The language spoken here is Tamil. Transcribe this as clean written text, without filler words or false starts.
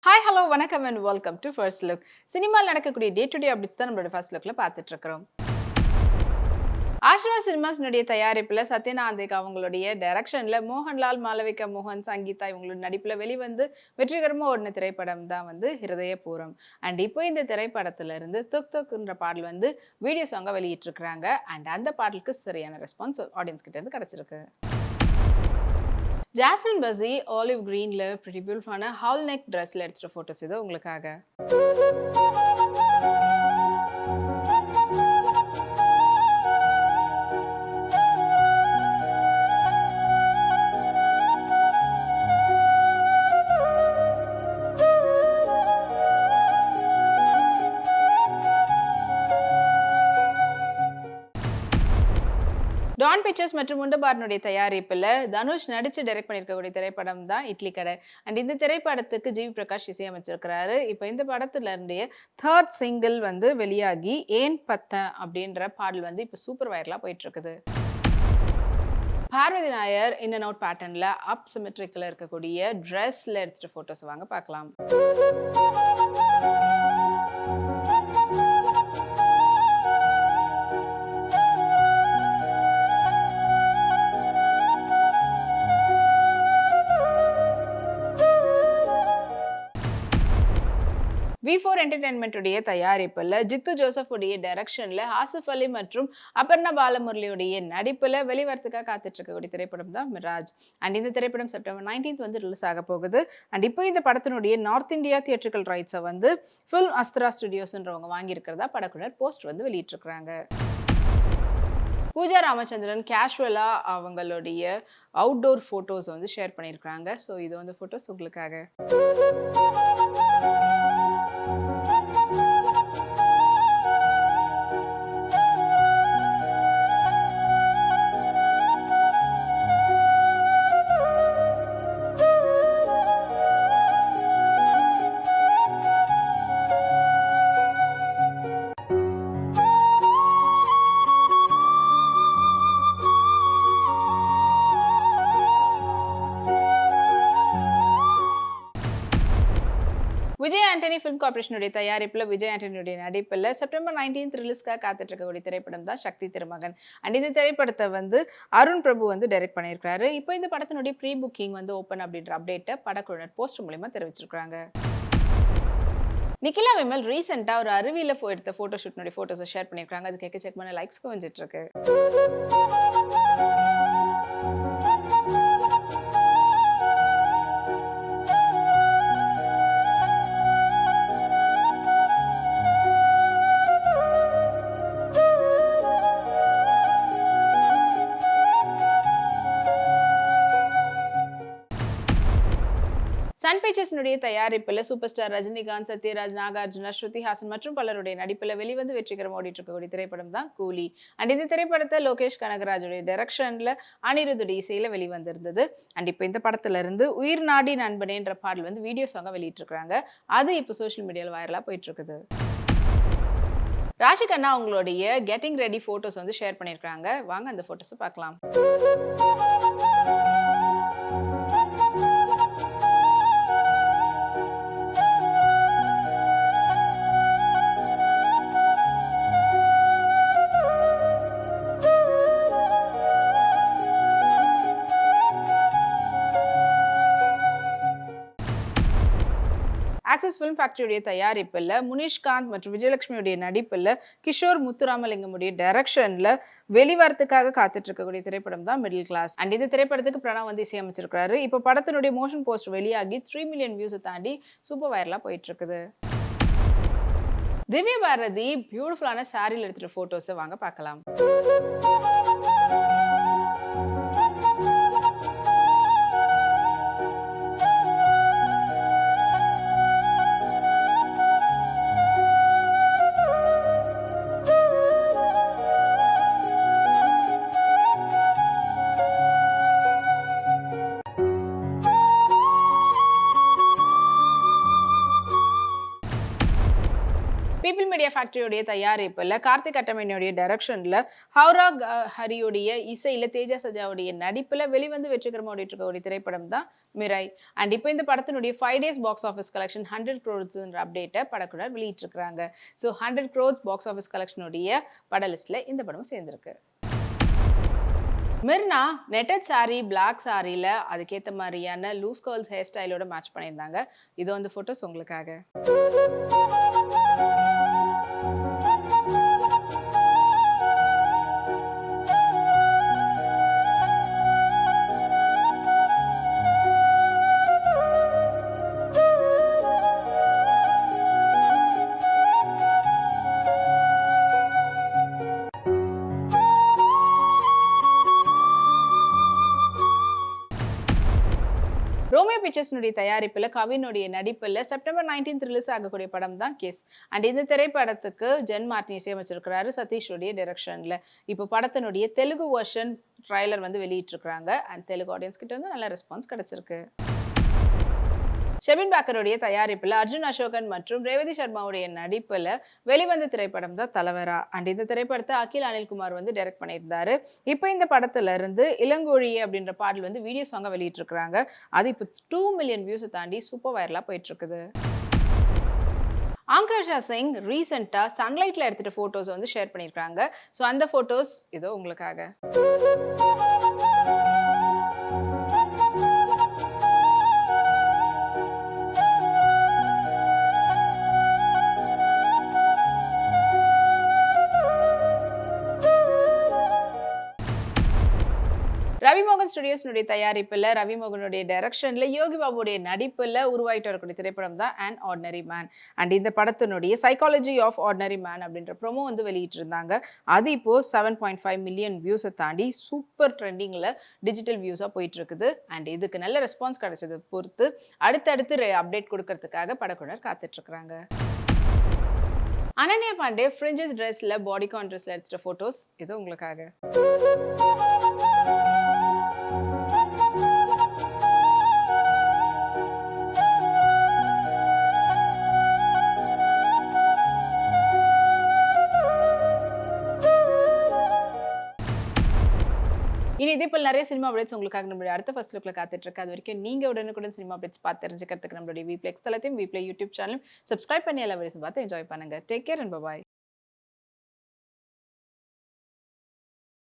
ஹாய் ஹலோ வணக்கம் and welcome to first look. சினிமாவில் நடக்கக்கூடிய டே டு டே அப்டேட்ஸ் தான் நம்மளோட ஃபர்ஸ்ட் லுக்ல பார்த்துட்டு இருக்கிறோம். ஆஷ்வா சினிமாஸ்னுடைய தயாரிப்புல சத்யநாந்திக் அவங்களுடைய டைரக்ஷன்ல மோகன்லால், மாளவிகா மோகன், சங்கீதா இவங்களோட நடிப்புல வெளிவந்து வெற்றிகரமா ஓடின திரைப்படம் தான் வந்து ஹிருதயபூரம். அண்ட் இப்போ இந்த திரைப்படத்துல இருந்து துக் துக்ன்ற பாடல் வந்து வீடியோ சாங்கா வெளியிட்டு இருக்காங்க. அண்ட் அந்த பாடலுக்கு சரியான ரெஸ்பான்ஸ் ஆடியன்ஸ் கிட்ட இருந்து கிடைச்சிருக்கு. ஜாஸ்மின் பசி ஆலிவ் கிரீன்ல பிரிட்டி பியூட்டிஃபுல்லான ஹால் நெக் ட்ரெஸ்ல எடுத்துட்ட போட்டோஸ் இது உங்களுக்காக. டான் பிக்சர்ஸ் மற்றும் முண்டபாரனுடைய தயாரிப்புல தனுஷ் நடிச்சு டைரக்ட் பண்ணியிருக்கக்கூடிய திரைப்படம் தான் இட்லி கடை. அண்ட் இந்த திரைப்படத்துக்கு ஜிவி பிரகாஷ் இசையமைச்சிருக்கிறாரு. இப்போ இந்த படத்துல இருந்தே தேர்ட் சிங்கிள் வந்து வெளியாகி ஏன் பத்தன் அப்படின்ற பாடல் வந்து இப்போ சூப்பர் வைரலா போயிட்டு இருக்குது. Parvathy Nair in and out பேட்டர்ன்ல அப் சிமெட்ரிக்ல இருக்கக்கூடிய ட்ரெஸ்ல எடுத்துட்டு போட்டோஸ் வாங்க பார்க்கலாம். V4 என்டர்டைன்மெண்ட் உடைய தயாரிப்புல ஜித்து ஜோசப் உடைய டைரக்ஷன்ல ஆசிஃப் அலி மற்றும் அபர்ணா பாலமுரளியுடைய நடிப்புல வெளிவரத்துக்காக காத்துட்டு இருக்கக்கூடிய திரைப்படம் தான் மிராஜ். அண்ட் இந்த திரைப்படம் செப்டம்பர் 19 வந்து ரிலீஸ் ஆக போகுது. அண்ட் இப்போ இந்த படத்தினுடைய நார்த் இந்தியா தியேட்ரிக்கல் ரைட்ஸை வந்து ஃபில்ம் அஸ்த்ரா ஸ்டுடியோஸ்ன்றவங்க வாங்கியிருக்கிறதா படக்குனர் போஸ்ட் வந்து வெளியிட்டிருக்கிறாங்க. பூஜா ராமச்சந்திரன் கேஷுவலா அவங்களுடைய அவுட்டோர் போட்டோஸ் வந்து ஷேர் பண்ணியிருக்கிறாங்க. ஸோ இது வந்து போட்டோஸ் உங்களுக்காக. விஜய் ஆண்டனி ஃபிலிம் கார்பரேஷனுடைய தயாரிப்புல விஜய் ஆண்டனியுடைய நடிப்புல செப்டம்பர் 19 ரிலீஸ்க்காக காத்துட்டு இருக்கக்கூடிய திரைப்படம் தான் சக்தி திருமகன். அண்ட் இந்த திரைப்படத்தை வந்து அருண் பிரபு வந்து டைரக்ட் பண்ணியிருக்காரு. இப்போ இந்த படத்தினுடைய ப்ரீ புக்கிங் வந்து ஓப்பன் அப்படின்ற அப்டேட்டை படக்குழுவினர் போஸ்ட் மூலமா தெரிவிச்சிருக்காங்க. நிக்கிலா விமல் ரீசெண்டா ஒரு அருவியில எடுத்த போட்டோ ஷூட்னுடைய போட்டோஸை ஷேர் பண்ணியிருக்காங்க. அது கேட்க செக் பண்ண லைக்ஸ்க்கு வந்துட்டு இருக்கு. சன் பிக்சர்ஸ்னுடைய தயாரிப்புல சூப்பர் ஸ்டார் ரஜினிகாந்த், சத்யராஜ், நாகார்ஜுனா, ஸ்ருதி ஹாசன் மற்றும் பலருடைய நடிப்புல வெளிவந்து வெற்றிகரமாக ஓடிட்டு இருக்கக்கூடிய திரைப்படம் தான் கூலி. அண்ட் இந்த திரைப்படத்தை லோகேஷ் கனகராஜுடைய டைரக்ஷன்ல அனிருத்துடைய இசையில வெளிவந்திருந்தது. அண்ட் இப்போ இந்த படத்துல இருந்து உயிர் நாடி நண்பனேன்ற பாடல் வந்து வீடியோ சாங்கா வெளியிட்டிருக்காங்க. அது இப்போ சோஷியல் மீடியால வைரலா போயிட்டு இருக்குது. ராஷி கண்ணா அவங்களுடைய கெட்டிங் ரெடி போட்டோஸ் வந்து ஷேர் பண்ணியிருக்காங்க. வாங்க அந்த போட்டோஸை பார்க்கலாம். ஆக்சிஸ் ஃபிலிம் ஃபேக்டரியுடைய தயாரிப்புல முனிஷ்காந்த் மற்றும் விஜயலட்சுமியுடைய நடிப்புல கிஷோர் முத்துராமலிங்கமுடைய டைரக்ஷன்ல வெளிவரத்துக்காக காத்துட்டு இருக்கக்கூடிய திரைப்படம் தான் மிடில் கிளாஸ். அண்ட் இந்த திரைப்படத்துக்கு பிரணவ் வந்து இசையமைச்சிருக்காரு. இப்போ படத்தினுடைய மோஷன் போஸ்ட் வெளியாகி 3 மில்லியன் வியூஸை தாண்டி சூப்பர் வைரலா போயிட்டு இருக்குது. திவ்ய பாரதி பியூட்டிஃபுல்லான சாரியில் எடுத்துட்டு போட்டோஸை வாங்க பார்க்கலாம். பீப்பிள் மீடியா இந்தியா ஃபேக்டரியோடைய தயாரிப்புல கார்த்திக் கட்டமைனுடைய டைரக்ஷன்ல ஹவுரா ஹரியுடைய இசையில தேஜா சஜாவுடைய நடிப்புல வெளிவந்து வெற்றிகரமா ஓடிட்டு இருக்கக்கூடிய திரைப்படம் தான் மிராய். அண்ட் இப்போ இந்த படத்தினுடைய 5 days box office collection 100 crores அப்டேட்டை படக்குழு வெளியிட்டிருக்காங்க. ஸோ 100 crores பாக்ஸ் ஆஃபீஸ் கலெக்ஷனுடைய பட லிஸ்ட்ல இந்த படம் சேர்ந்திருக்கு. மிர்னா நெட்டட் சாரி பிளாக் சாரியில அதுக்கேற்ற மாதிரியான லூஸ் கர்ல்ஸ் ஹேர் ஸ்டைலோட மேட்ச் பண்ணியிருந்தாங்க. இது வந்து ஃபோட்டோஸ் உங்களுக்காக. ரோமியோ பிக்சர்ஸ்னுடைய தயாரிப்புல கவினுடைய நடிப்புல செப்டம்பர் 19 ரிலீஸ் ஆகக்கூடிய படம் தான் கிஸ். அண்ட் இந்த திரைப்படத்துக்கு ஜென் மார்டின் இசையமைச்சிருக்கிறாரு சதீஷுடைய டைரக்ஷன்ல. இப்போ படத்தினுடைய தெலுங்கு வெர்ஷன் ட்ரைலர் வந்து வெளியிட்டிருக்கிறாங்க. அண்ட் தெலுங்கு ஆடியன்ஸ் கிட்ட இருந்து நல்ல ரெஸ்பான்ஸ் கிடைச்சிருக்கு. ஷெபின் பாக்கருடைய தயாரிப்புல அர்ஜுன் அசோகன் மற்றும் ரேவதி சர்மாவுடைய நடிப்புல வெளிவந்த திரைப்படம் தான் தலைவரா. அண்ட் இந்த திரைப்படத்தை அகில் அனில்குமார் வந்து டைரக்ட் பண்ணியிருந்தாரு. இப்போ இந்த படத்துல இருந்து இளங்கோழியே அப்படின்ற பாடல் வந்து வீடியோ சாங்கா வெளியிட்டு இருக்காங்க. அது இப்போ 2 மில்லியன் வியூஸை தாண்டி சூப்பர் வைரலா போயிட்டு இருக்குது. ஆங்கர்ஷா சிங் ரீசெண்டா சன்லைட்ல எடுத்துட்ட போட்டோஸ் வந்து ஷேர் பண்ணியிருக்காங்க. ஸோ அந்த போட்டோஸ் இதோ உங்களுக்காக. ரவி மோகன் ஸ்டுடியோஸ்னுடைய தயாரிப்புல ரவி மோகனுடைய டைரக்ஷன்ல யோகி பாபுடைய நடிப்புல உருவாயிட்டு வரக்கூடிய திரைப்படம் தான் அன் ஆர்டினரி மேன். அண்ட் இந்த படத்தினுடைய சைக்காலஜி ஆஃப் ஆர்டினரி மேன் அப்படின்ற ப்ரோமோ வந்து வெளியிட்டு இருந்தாங்க. அது இப்போ 7.5 மில்லியன் வியூஸை தாண்டி சூப்பர் ட்ரெண்டிங்ல டிஜிட்டல் வியூஸா போயிட்டு இருக்குது. அண்ட் இதுக்கு நல்ல ரெஸ்பான்ஸ் கிடைச்சது பொறுத்து அடுத்தடுத்து அப்டேட் கொடுக்கறதுக்காக படக்குழுவினர் காத்துட்டு இருக்காங்க. அனன்யா பாண்டே ஃப்ரிஞ்சஸ் ட்ரெஸ்ல பாடிகான் ட்ரெஸ்ல எடுத்துட்ட போட்டோஸ் இது உங்களுக்காக. இனி இதே போல் நிறைய சினிமா அப்டேட்ஸ் உங்களுக்காக நம்மளுடைய அடுத்த ஃபர்ஸ்ட் லுக்ல காத்துட்டு இருக்கு. அது வரைக்கும் நீங்க உடனுக்குடன் சினிமா அப்டேட்ஸ் பார்த்து தெரிஞ்சுக்கிறதுக்கு நம்மளுடைய வீப்ளே எக்ஸ் தளத்தையும் வீப்ளே யூடியூப் சேனலும் சப்ஸ்கிரைப் பண்ணி எல்லா வீடியோஸும் பார்த்து என்ஜாய் பண்ணுங்க. Take care and by.